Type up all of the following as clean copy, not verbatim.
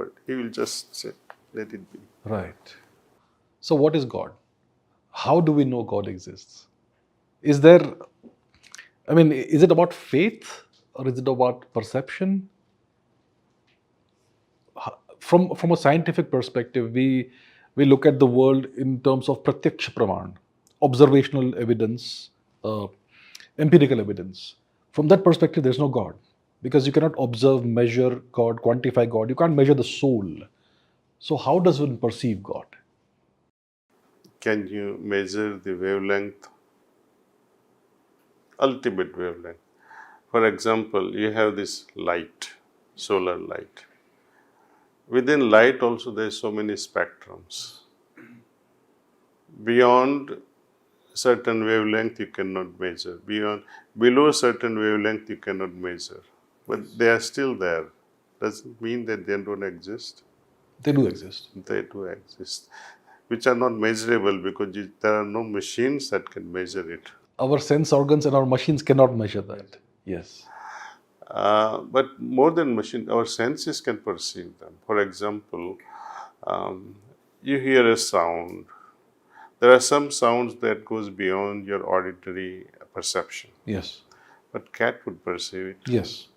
forward. He will just say, let it be. Right. So, what is God? How do we know God exists? Is there, I mean, is it about faith or is it about perception? From a scientific perspective, we look at the world in terms of pratyaksha praman, observational evidence, uh, empirical evidence. From that perspective, there's no God because you cannot observe, measure God, quantify God. You can't measure the soul. So how does one perceive God? Can you measure the wavelength, ultimate wavelength? For example, you have this light, solar light. Within light also there are so many spectrums. Beyond certain wavelength you cannot measure. Below certain wavelength you cannot measure. But they are still there. Doesn't mean that they don't exist. They do exist. They do exist. Which are not measurable because there are no machines that can measure it. Our sense organs and our machines cannot measure that. Yes. But more than machine, our senses can perceive them. For example, um, you hear a sound. There are some sounds that goes beyond your auditory perception. Yes. But cat would perceive it. Yes.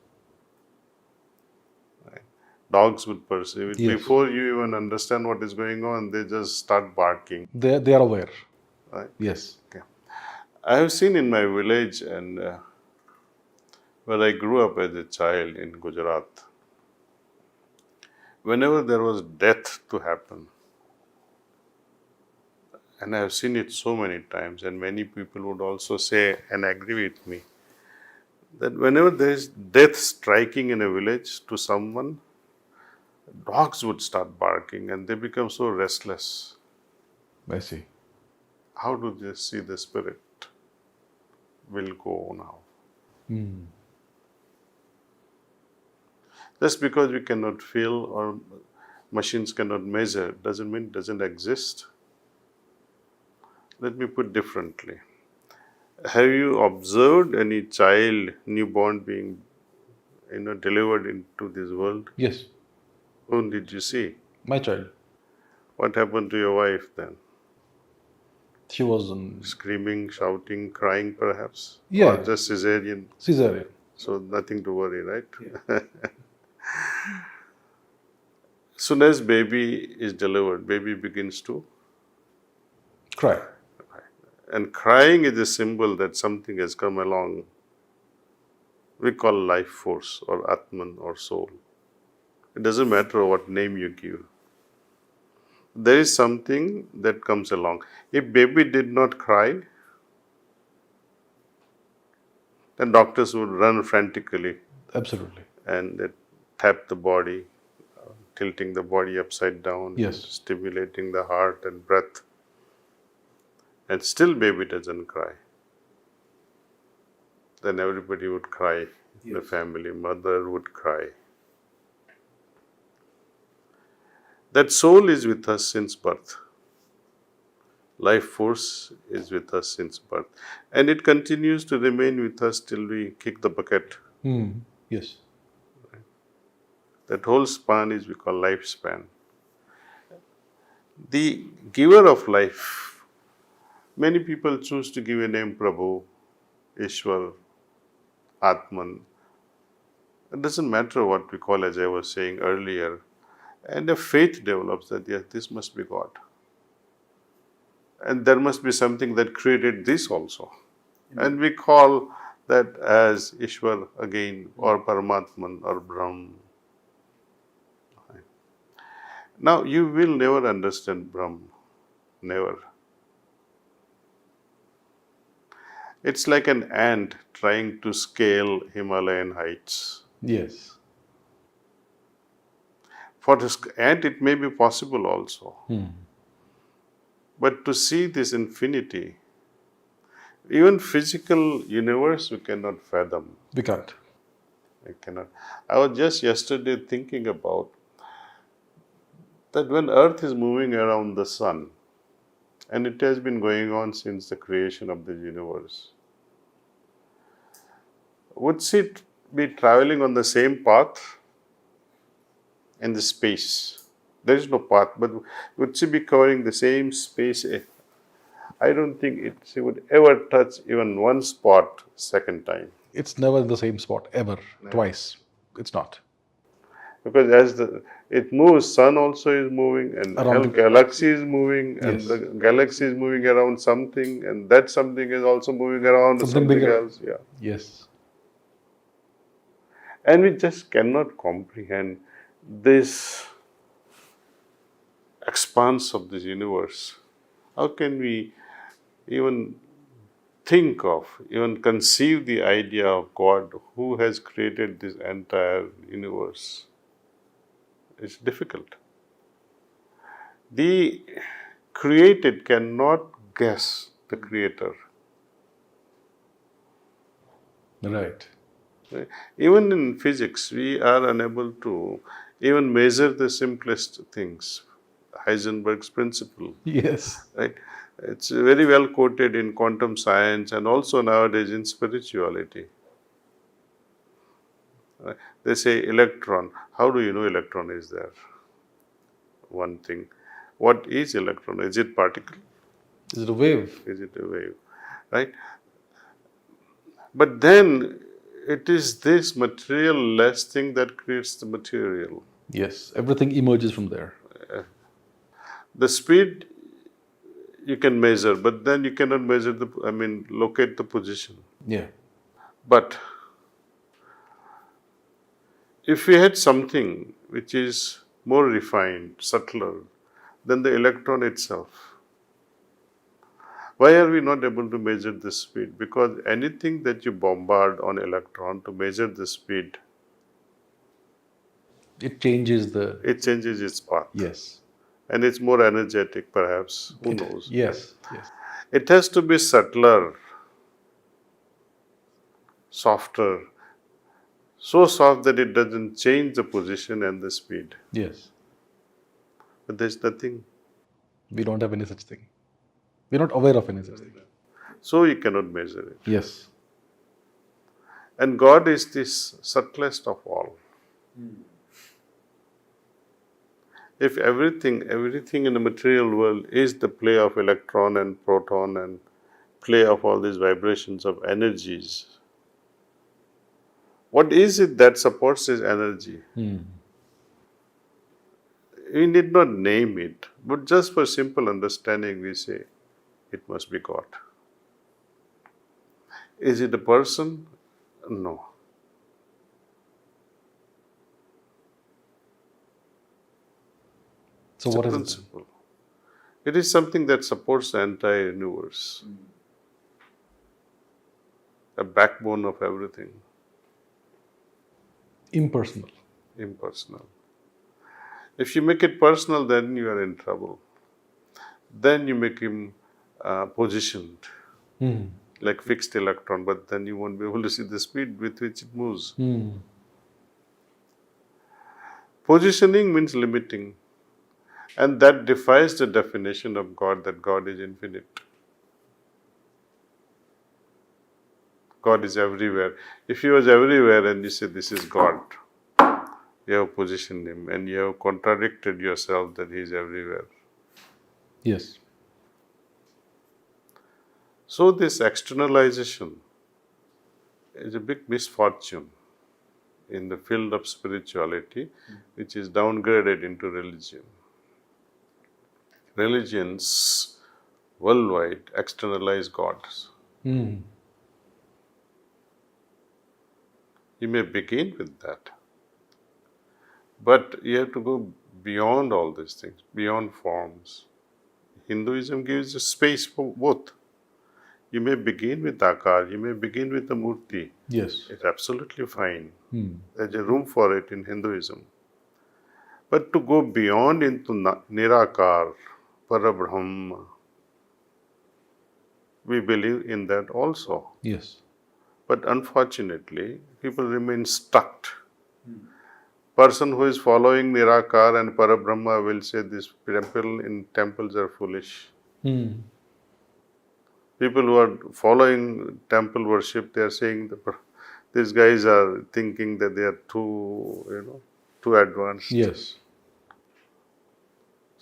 Right? Dogs would perceive it. Yes. Before you even understand what is going on, they just start barking. They are aware. Right? Yes. Okay. I have seen in my village and where I grew up as a child in Gujarat, whenever there was death to happen, and I have seen it so many times, and many people would also say and agree with me, that whenever there is death striking in a village to someone, dogs would start barking and they become so restless. I see. How do they see the spirit will go now? Just because we cannot feel or machines cannot measure doesn't mean it doesn't exist. Let me put differently. Have you observed any child, newborn being, delivered into this world? Yes. Whom did you see? My child. What happened to your wife then? She was Screaming, shouting, crying perhaps? Yeah. Or just cesarean? Caesarean. So nothing to worry, right? Yeah. Soon as baby is delivered, baby begins to Cry. and crying is a symbol that something has come along. We call life force or Atman or soul. It doesn't matter what name you give. There is something that comes along. If baby did not cry, then doctors would run frantically Absolutely. and they tap the body, tilting the body upside down, Yes. stimulating the heart and breath. And still baby doesn't cry. Then everybody would cry. The family, mother would cry. That soul is with us since birth. Life force is with us since birth. And it continues to remain with us till we kick the bucket. Yes. That whole span is we call lifespan. The giver of life, many people choose to give a name Prabhu, Ishwar, Atman. It doesn't matter what we call, as I was saying earlier. And a faith develops that, yes, this must be God. And there must be something that created this also. And we call that as Ishwar again, or Paramatman, or Brahm. Now, you will never understand Brahm. Never. It's like an ant trying to scale Himalayan heights. Yes. For this ant, it may be possible also. But to see this infinity, even physical universe, we cannot fathom. We can't. We cannot. I was just yesterday thinking about that when Earth is moving around the sun, and it has been going on since the creation of the universe, would it be traveling on the same path in the space. There is no path, but would she be covering the same space? I don't think she would ever touch even one spot second time. It's never in the same spot ever, twice. It's not. Because as it moves, sun also is moving, and Around whole the galaxy is moving, and Yes. the galaxy is moving around something, and that something is also moving around Something something bigger. else. Yeah, Yes. and we just cannot comprehend this expanse of this universe. How can we even think of, even conceive the idea of God who has created this entire universe? It's difficult. The created cannot guess the creator. Right. Right? Even in physics, we are unable to even measure the simplest things. Heisenberg's principle, Yes. right? It's very well quoted in quantum science and also nowadays in spirituality. Right? They say electron. How do you know electron is there? One thing. What is electron? Is it particle? Is it a wave? Is it a wave? Right? But then it is this material less thing that creates the material. Yes. Everything emerges from there. The speed you can measure, but then you cannot measure locate the position. Yeah. But if we had something which is more refined, subtler than the electron itself, why are we not able to measure the speed? Because anything that you bombard on electron to measure the speed, It changes the. it changes its path. Yes. And it's more energetic, perhaps. Who knows? Yes. Yes. It has to be subtler, softer, so soft that it doesn't change the position and the speed. Yes. But there's nothing. We don't have any such thing. We're not aware of any such thing. So you cannot measure it. Yes. And God is this subtlest of all. If everything in the material world is the play of electron and proton and play of all these vibrations of energies, what is it that supports this energy? We need not name it, but just for simple understanding, we say it must be God. Is it a person? No. So It's a what is it? principle. It is something that supports the entire universe. A backbone of everything. Impersonal. Impersonal. If you make it personal, then you are in trouble. Then you make him positioned, like fixed electron, but then you won't be able to see the speed with which it moves. Positioning means limiting. And that defies the definition of God, that God is infinite. God is everywhere. If He was everywhere and you say this is God, you have positioned Him and you have contradicted yourself that He is everywhere. Yes. So this externalization is a big misfortune in the field of spirituality, which is downgraded into religion. Religions worldwide externalize gods. You may begin with that, but you have to go beyond all these things, beyond forms. Hinduism gives a space for both. You may begin with Akar, you may begin with the Murti. Yes. It's absolutely fine. There's a room for it in Hinduism. But to go beyond into Nirakar, Parabrahma, we believe in that also. Yes. But unfortunately, people remain stuck. Person who is following Nirakar and Parabrahma will say this temples are foolish. People who are following temple worship, they are saying these guys are thinking that they are too advanced. Yes.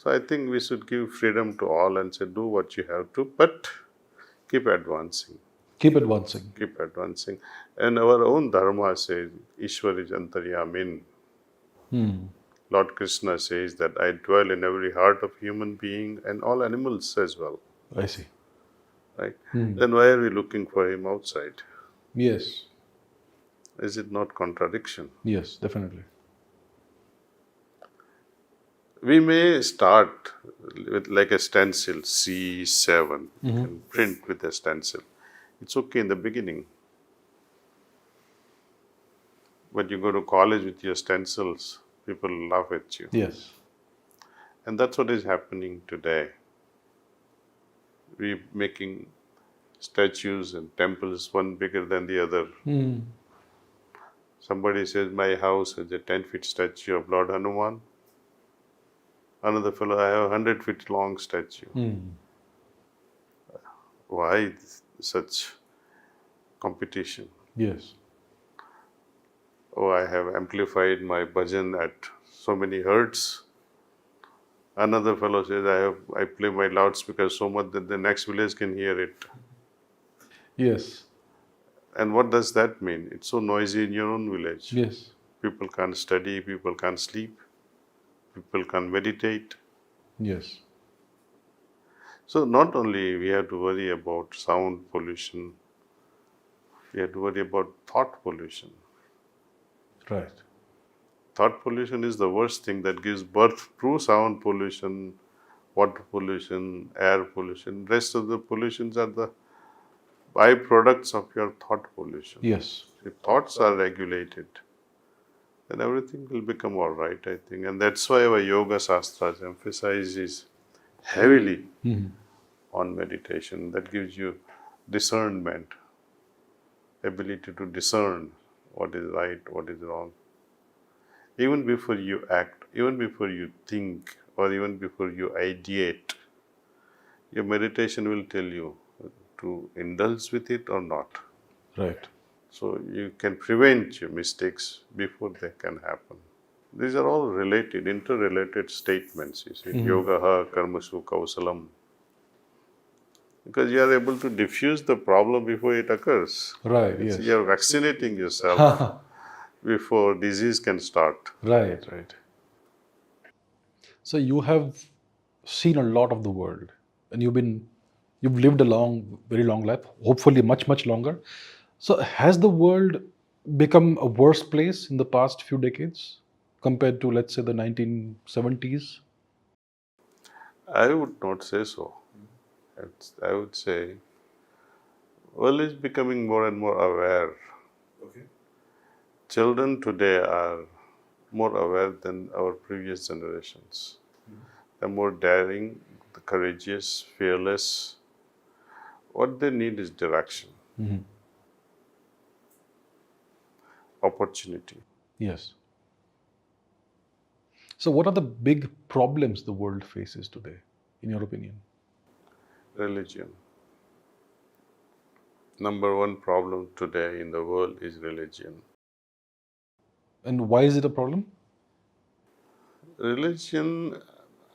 So I think we should give freedom to all and say, do what you have to, but keep advancing. Keep advancing. Keep advancing. And our own Dharma says, Ishwar is Antaryamin. Lord Krishna says that I dwell in every heart of human being and all animals as well. I see. Right? Then why are we looking for him outside? Yes. Is it not contradiction? Yes, definitely. We may start with like a stencil, C7. You can print with a stencil. It's okay in the beginning. But you go to college with your stencils, people laugh at you. Yes. And that's what is happening today. We're making statues and temples, one bigger than the other. Somebody says, my house has a 10-foot statue of Lord Hanuman. Another fellow, I have a 100-foot long statue. Why such competition? Yes. Oh, I have amplified my bhajan at so many hertz. Another fellow says, I play my loudspeaker so much that the next village can hear it. Yes. And what does that mean? It's so noisy in your own village. Yes. People can't study, people can't sleep, people can't meditate. Yes. So not only we have to worry about sound pollution, we have to worry about thought pollution. Right. Thought pollution is the worst thing that gives birth to sound pollution, water pollution, air pollution. Rest of the pollutions are the byproducts of your thought pollution. Yes. If thoughts are regulated, then everything will become all right, I think. And that's why our yoga sastras emphasizes heavily on meditation. That gives you discernment, ability to discern what is right, what is wrong. Even before you act, even before you think, or even before you ideate, your meditation will tell you to indulge with it or not. Right. So you can prevent your mistakes before they can happen. These are all related, interrelated statements. You see, yoga karmasu kausalam. Because you are able to diffuse the problem before it occurs. Right. Yes. You are vaccinating yourself before disease can start. Right. Right. So you have seen a lot of the world, and you've lived a very long life, hopefully much longer. So has the world become a worse place in the past few decades compared to, let's say, the 1970s? I would not say so. I would say world is becoming more and more aware. Okay. Children today are more aware than our previous generations. They're more daring, courageous, fearless. What they need is direction, opportunity. Yes. So what are the big problems the world faces today, in your opinion? Religion. Number one problem today in the world is religion. And why is it a problem? Religion,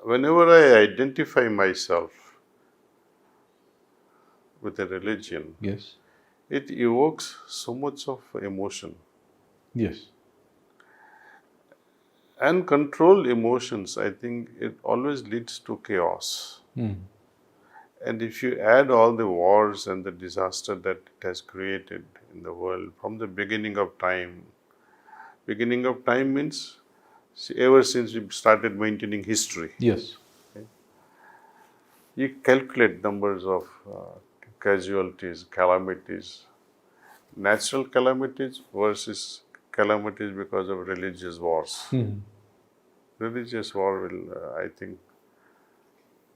whenever I identify myself with a religion, Yes. it evokes so much of emotion. Yes. And controlled emotions, I think it always leads to chaos. And if you add all the wars and the disaster that it has created in the world from the beginning of time means ever since we started maintaining history, Yes. you calculate numbers of casualties, calamities, natural calamities versus calamities because of religious wars. Religious war will, I think,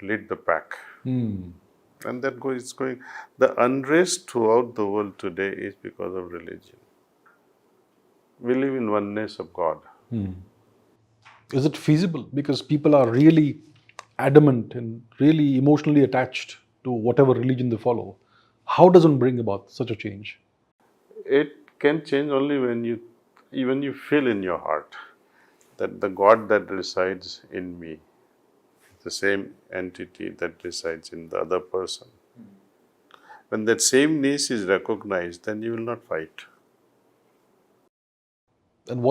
lead the pack. And that is going. The unrest throughout the world today is because of religion. We live in oneness of God. Is it feasible? Because people are really adamant and really emotionally attached to whatever religion they follow. How does one bring about such a change? It can change only when you feel in your heart that the God that resides in me the same entity that resides in the other person. When that same sameness is recognized, then you will not fight. And